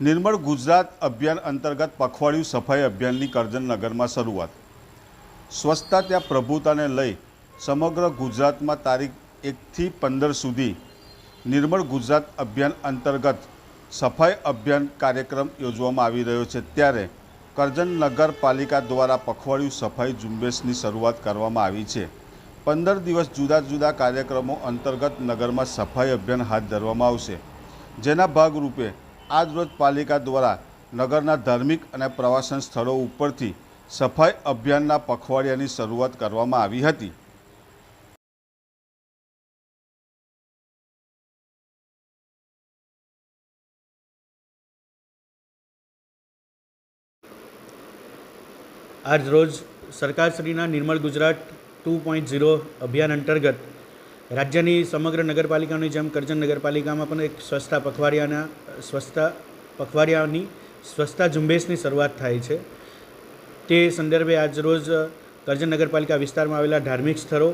निर्मल गुजरात अभियान अंतर्गत पखवाड़िયું सफाई अभियानની કરજણનગરમાં શરૂઆત। સ્વચ્છતા ત્યાં પ્રભુતાને લઈ સમગ્ર ગુજરાતમાં તારીખ 1 થી 15 સુધી निर्मल गुजरात अभियान अंतर्गत सफाई अभियान कार्यक्रम योजવામાં આવી રહ્યો છે। ત્યારે કરજણ નગરપાલિકા દ્વારા પખવાડિયું સફાઈ ઝુંબેશની શરૂઆત કરવામાં આવી છે। 15 દિવસ જુદા જુદા કાર્યક્રમો અંતર્ગત નગરમાં સફાઈ અભિયાન હાથ ધરવામાં આવશે, જેના ભાગરૂપે આજરોજ પાલિકા દ્વારા નગરના ધાર્મિક અને પ્રવાસન સ્થળો ઉપરથી સફાઈ અભિયાનના પખવાડિયાની શરૂઆત કરવામાં આવી હતી। आज रोज सरकारश्रीना निर्मल गुजरात 2.0 अभियान अंतर्गत राज्यनी समग्र नगरपालिकानी जेम करजण नगरपालिकामां पण एक स्वच्छता पखवाडियानी स्वच्छता झुंबेशनी शरूआत थाय छे। ते संदर्भे आज रोज करजण नगरपालिका विस्तारमां आवेला धार्मिक स्थळो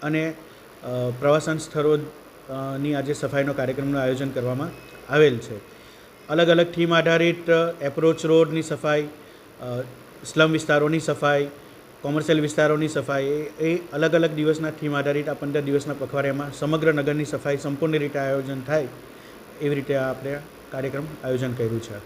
अने प्रवासन स्थळोनी आज सफाईनो कार्यक्रमनुं आयोजन करवामां आवेल छे। अलग अलग थीम आधारित एप्रोच रोडनी सफाई, स्लम विस्तारों की सफाई, कॉमर्शियल विस्तारों की सफाई, ए अलग अलग दिवसना थीम आधारित आ 15 दिवसना पखवाडिया में समग्र नगर की सफाई संपूर्ण रीते आयोजन थाय एवी रीते आपणे कार्यक्रम आयोजन कर्युं छे।